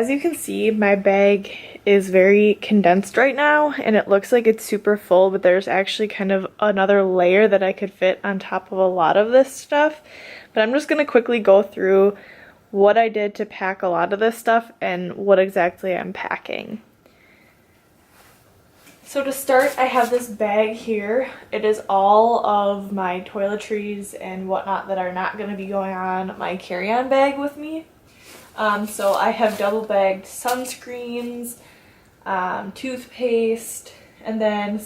as you can see, my bag is very condensed right now, and it looks like it's super full, but there's actually kind of another layer that I could fit on top of a lot of this stuff. But I'm just going to quickly go through what I did to pack a lot of this stuff and what exactly I'm packing. So to start, I have this bag here. It is all of my toiletries and whatnot that are not going to be going on my carry-on bag with me. So I have double bagged sunscreens, toothpaste, and then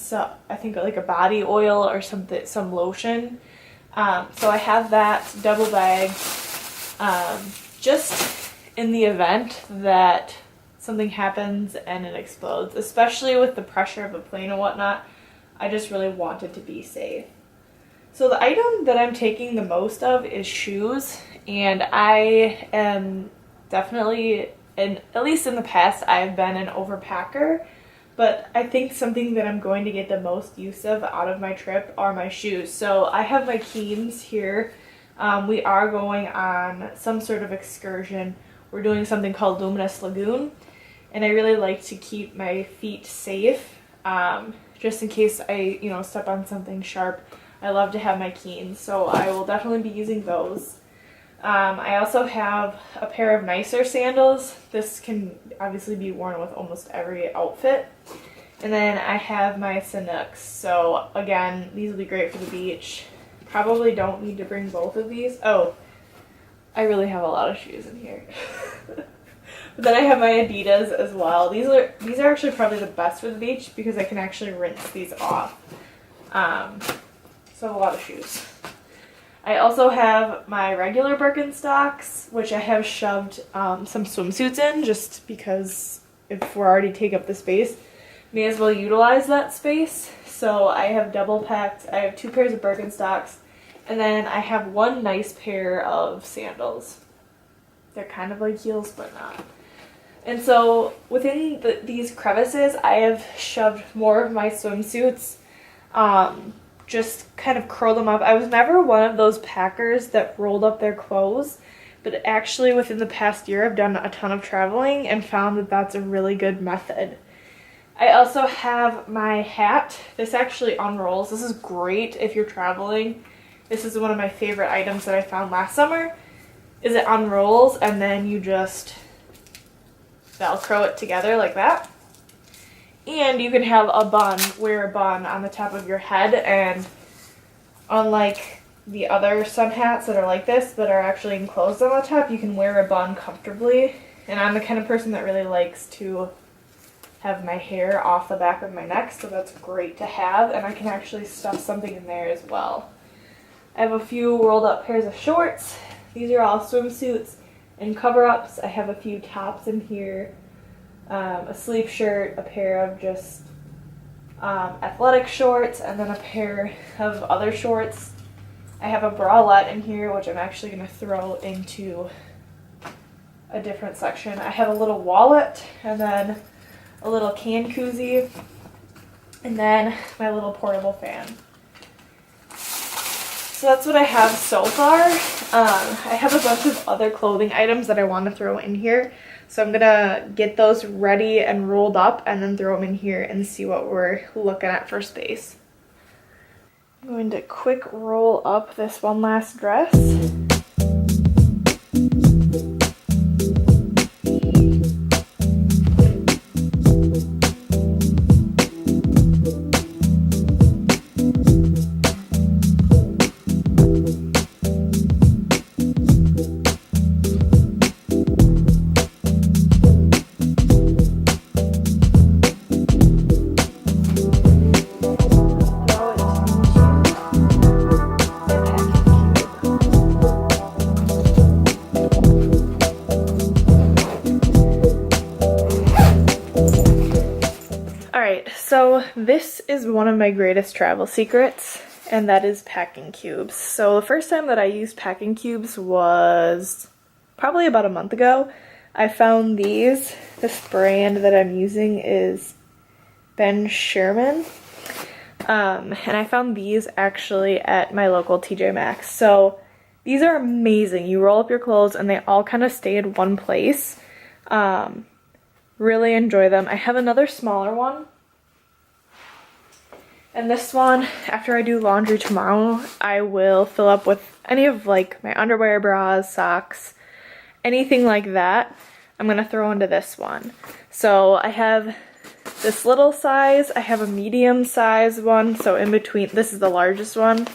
I think like a body oil or something, some lotion. So I have that double bagged just in the event that something happens and it explodes, especially with the pressure of a plane and whatnot. I just really wanted to be safe. So the item that I'm taking the most of is shoes, and I am definitely, and at least in the past, I've been an overpacker, but I think something that I'm going to get the most use of out of my trip are my shoes. So I have my Keens here. We are going on some sort of excursion. We're doing something called Luminous Lagoon, and I really like to keep my feet safe, just in case I, step on something sharp. I love to have my Keens, so I will definitely be using those. I also have a pair of nicer sandals. This can obviously be worn with almost every outfit. And then I have my Sanooks. So again, these will be great for the beach. Probably don't need to bring both of these. Oh, I really have a lot of shoes in here. But then I have my Adidas as well. These are actually probably the best for the beach because I can actually rinse these off. So a lot of shoes. I also have my regular Birkenstocks, which I have shoved some swimsuits in just because if we're already taking up the space, may as well utilize that space. So I have double packed. I have 2 pairs of Birkenstocks, and then I have 1 nice pair of sandals. They're kind of like heels, but not. And so within these crevices, I have shoved more of my swimsuits. Just kind of curl them up. I was never one of those packers that rolled up their clothes, but actually within the past year I've done a ton of traveling and found that that's a really good method. I also have my hat. This actually unrolls. This is great if you're traveling. This is one of my favorite items that I found last summer, is it unrolls and then you just Velcro it together like that. And you can have a bun, wear a bun on the top of your head, and unlike the other sun hats that are like this, that are actually enclosed on the top, you can wear a bun comfortably. And I'm the kind of person that really likes to have my hair off the back of my neck, so that's great to have, and I can actually stuff something in there as well. I have a few rolled up pairs of shorts. These are all swimsuits and cover-ups. I have a few tops in here. A sleeve shirt, a pair of just athletic shorts, and then a pair of other shorts. I have a bralette in here, which I'm actually going to throw into a different section. I have a little wallet, and then a little can koozie, and then my little portable fan. So that's what I have so far. I have a bunch of other clothing items that I want to throw in here. So I'm gonna get those ready and rolled up and then throw them in here and see what we're looking at for space. I'm going to quick roll up this one last dress. So this is one of my greatest travel secrets, and that is packing cubes. So the first time that I used packing cubes was probably about a month ago. I found these. This brand that I'm using is Ben Sherman. And I found these actually at my local TJ Maxx. So these are amazing. You roll up your clothes and they all kind of stay in one place. Really enjoy them. I have another smaller one. And this one, after I do laundry tomorrow, I will fill up with any of like my underwear, bras, socks, anything like that. I'm gonna throw into this one. So I have this little size, I have a medium size one, so in between, this is the largest one.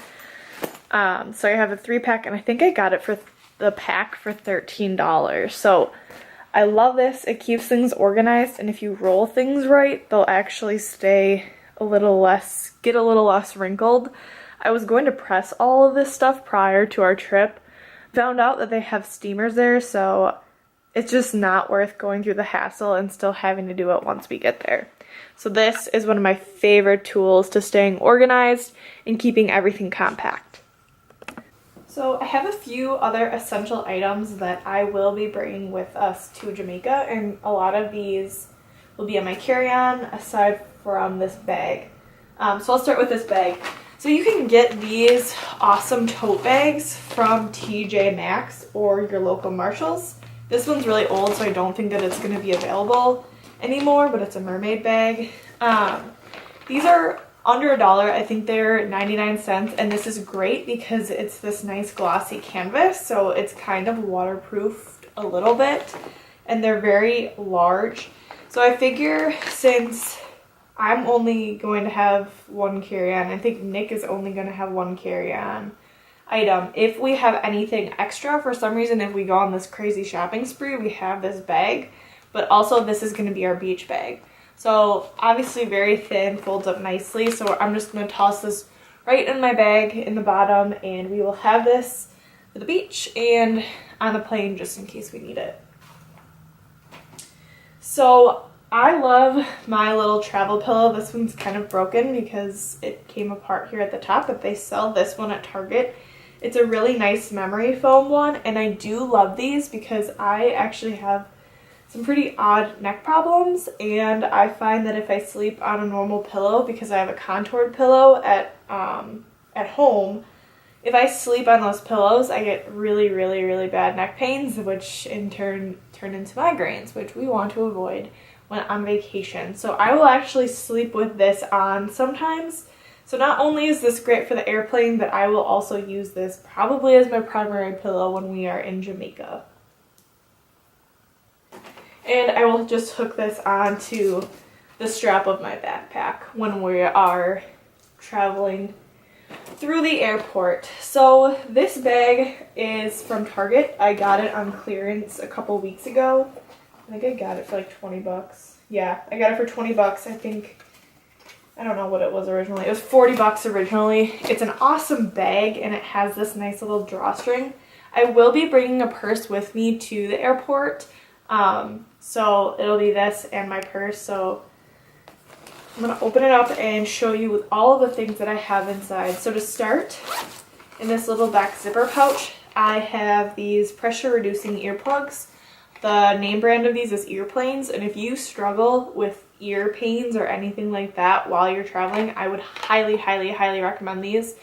So I have a 3-pack, and I think I got it for the pack for $13. So I love this. It keeps things organized, and if you roll things right, they'll actually stay a little less, get a little less wrinkled. I was going to press all of this stuff prior to our trip. Found out that they have steamers there, so it's just not worth going through the hassle and still having to do it once we get there. So this is one of my favorite tools to staying organized and keeping everything compact. So I have a few other essential items that I will be bringing with us to Jamaica, and a lot of these will be in my carry-on aside from this bag. So I'll start with this bag. So you can get these awesome tote bags from TJ Maxx or your local Marshalls. This one's really old, so I don't think that it's going to be available anymore, but it's a mermaid bag. These are under $1. I think they're 99 cents, and this is great because it's this nice glossy canvas, so it's kind of waterproofed a little bit, and they're very large. So I figure since I'm only going to have one carry-on, I think Nick is only going to have one carry-on item. If we have anything extra, for some reason, if we go on this crazy shopping spree, we have this bag, but also this is going to be our beach bag. So obviously very thin, folds up nicely, so I'm just going to toss this right in my bag in the bottom, and we will have this for the beach and on the plane just in case we need it. So I love my little travel pillow. This one's kind of broken because it came apart here at the top, but they sell this one at Target. It's a really nice memory foam one, and I do love these because I actually have some pretty odd neck problems, and I find that if I sleep on a normal pillow, because I have a contoured pillow at home, if I sleep on those pillows, I get really, really, really bad neck pains, which in turn into migraines, which we want to avoid when on vacation. So I will actually sleep with this on sometimes. So not only is this great for the airplane, but I will also use this probably as my primary pillow when we are in Jamaica. And I will just hook this onto the strap of my backpack when we are traveling through the airport. So this bag is from Target. I got it on clearance a couple weeks ago. I think I got it for like 20 bucks. Yeah, I got it for 20 bucks. I think, I don't know what it was originally. It was 40 bucks originally. It's an awesome bag, and it has this nice little drawstring. I will be bringing a purse with me to the airport. So it'll be this and my purse. So I'm going to open it up and show you with all of the things that I have inside. So to start, in this little back zipper pouch, I have these pressure reducing earplugs. The name brand of these is Earplanes, and if you struggle with ear pains or anything like that while you're traveling, I would highly, highly, highly recommend these.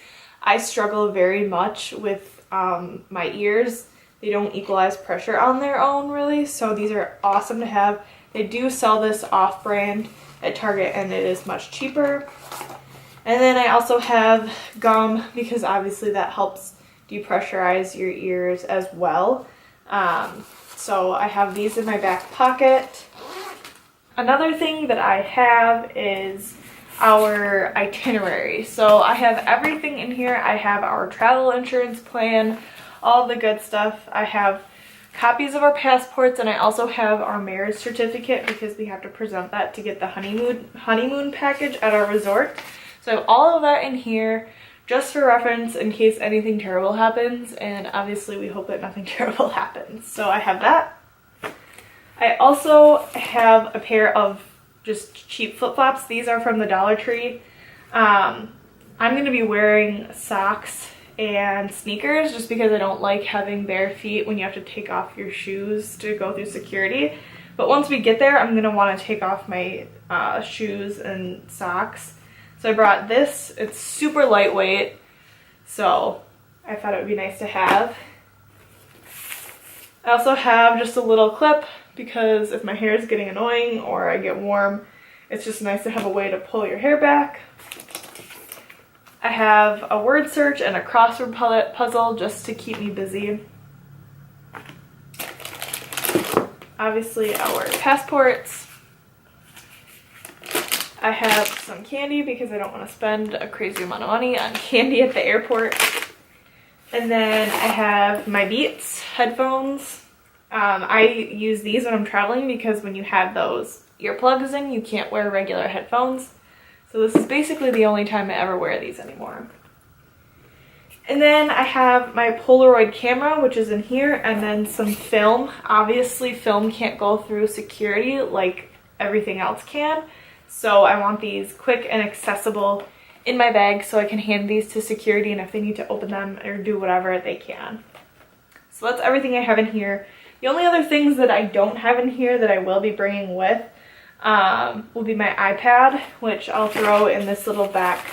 I struggle very much with my ears. They don't equalize pressure on their own, really, so these are awesome to have. They do sell this off-brand at Target, and it is much cheaper. And then I also have gum, because obviously that helps depressurize your ears as well. So I have these in my back pocket. Another thing that I have is our itinerary. So I have everything in here. I have our travel insurance plan, all the good stuff. I have copies of our passports, and I also have our marriage certificate because we have to present that to get the honeymoon package at our resort. So I have all of that in here just for reference in case anything terrible happens, and obviously we hope that nothing terrible happens. So I have that. I also have a pair of just cheap flip-flops. These are from the Dollar Tree. I'm going to be wearing socks and sneakers just because I don't like having bare feet when you have to take off your shoes to go through security. But once we get there, I'm going to want to take off my shoes and socks. So I brought this. It's super lightweight, so I thought it would be nice to have. I also have just a little clip because if my hair is getting annoying or I get warm, it's just nice to have a way to pull your hair back. I have a word search and a crossword puzzle just to keep me busy. Obviously our passports. I have some candy because I don't want to spend a crazy amount of money on candy at the airport. And then I have my Beats headphones. I use these when I'm traveling because when you have those earplugs in, you can't wear regular headphones. So this is basically the only time I ever wear these anymore. And then I have my Polaroid camera, which is in here, and then some film. Obviously, film can't go through security like everything else can. So I want these quick and accessible in my bag so I can hand these to security, and if they need to open them or do whatever, they can. So that's everything I have in here. The only other things that I don't have in here that I will be bringing with will be my iPad, which I'll throw in this little back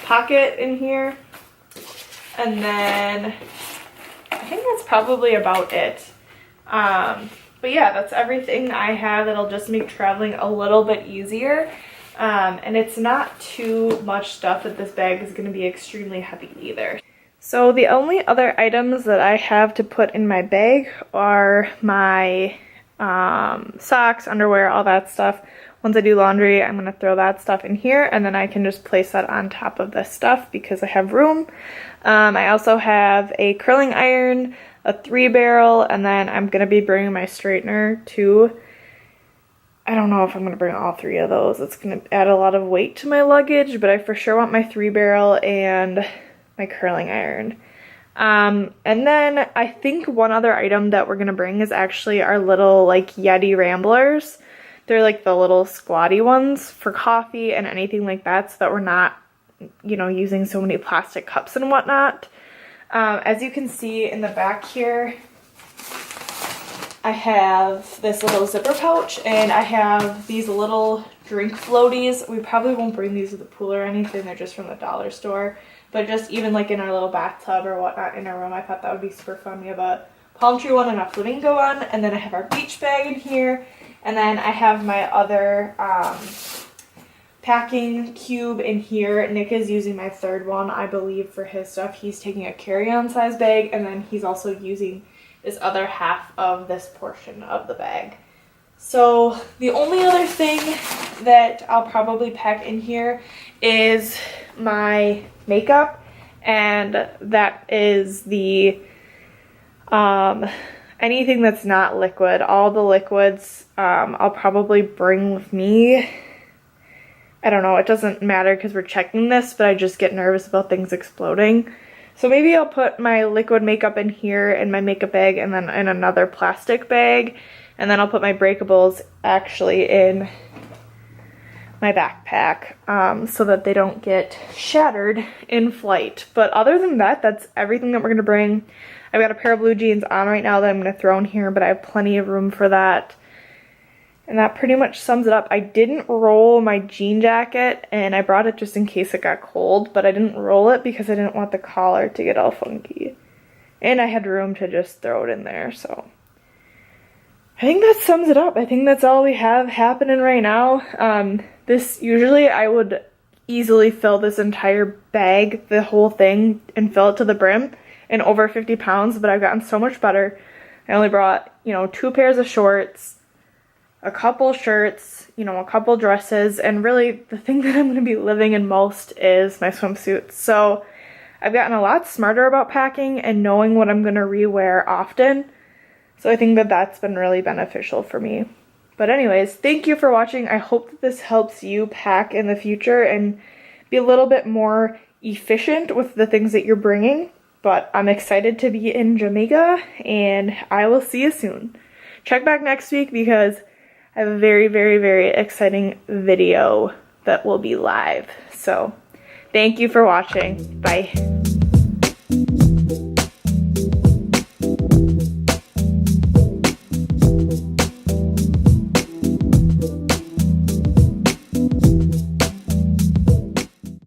pocket in here. And then I think that's probably about it. But yeah, that's everything I have that'll just make traveling a little bit easier. And it's not too much stuff that this bag is going to be extremely heavy either. So the only other items that I have to put in my bag are my socks, underwear, all that stuff. Once I do laundry, I'm going to throw that stuff in here, and then I can just place that on top of this stuff because I have room. I also have a curling iron, a 3-barrel, and then I'm going to be bringing my straightener too. I don't know if I'm going to bring all 3 of those. It's going to add a lot of weight to my luggage, but I for sure want my 3-barrel and my curling iron. And then I think one other item that we're going to bring is actually our little like Yeti Ramblers. They're like the little squatty ones for coffee and anything like that, so that we're not, you know, using so many plastic cups and whatnot. As you can see in the back here, I have this little zipper pouch, and I have these little drink floaties. We probably won't bring these to the pool or anything. They're just from the dollar store. But just even like in our little bathtub or whatnot in our room, I thought that would be super fun. We have a palm tree one and a flamingo one. And then I have our beach bag in here. And then I have my other packing cube in here. Nick is using my 3rd one, I believe, for his stuff. He's taking a carry-on size bag, and then he's also using this other half of this portion of the bag. So the only other thing that I'll probably pack in here is my makeup, and that is the anything that's not liquid. All the liquids I'll probably bring with me. I don't know, it doesn't matter because we're checking this, but I just get nervous about things exploding. So maybe I'll put my liquid makeup in here in my makeup bag, and then in another plastic bag, and then I'll put my breakables actually in my backpack so that they don't get shattered in flight. But other than that, that's everything that we're going to bring. I've got a pair of blue jeans on right now that I'm going to throw in here, but I have plenty of room for that. And that pretty much sums it up. I didn't roll my jean jacket, and I brought it just in case it got cold, but I didn't roll it because I didn't want the collar to get all funky. And I had room to just throw it in there, so I think that sums it up. I think that's all we have happening right now. This usually I would easily fill this entire bag, the whole thing, and fill it to the brim in over 50 pounds, but I've gotten so much better. I only brought, 2 pairs of shorts, a couple shirts, a couple dresses, and really the thing that I'm going to be living in most is my swimsuits. So I've gotten a lot smarter about packing and knowing what I'm going to rewear often. So I think that that's been really beneficial for me. But anyways, thank you for watching. I hope that this helps you pack in the future and be a little bit more efficient with the things that you're bringing. But I'm excited to be in Jamaica, and I will see you soon. Check back next week because I have a very, very, very exciting video that will be live. So thank you for watching. Bye.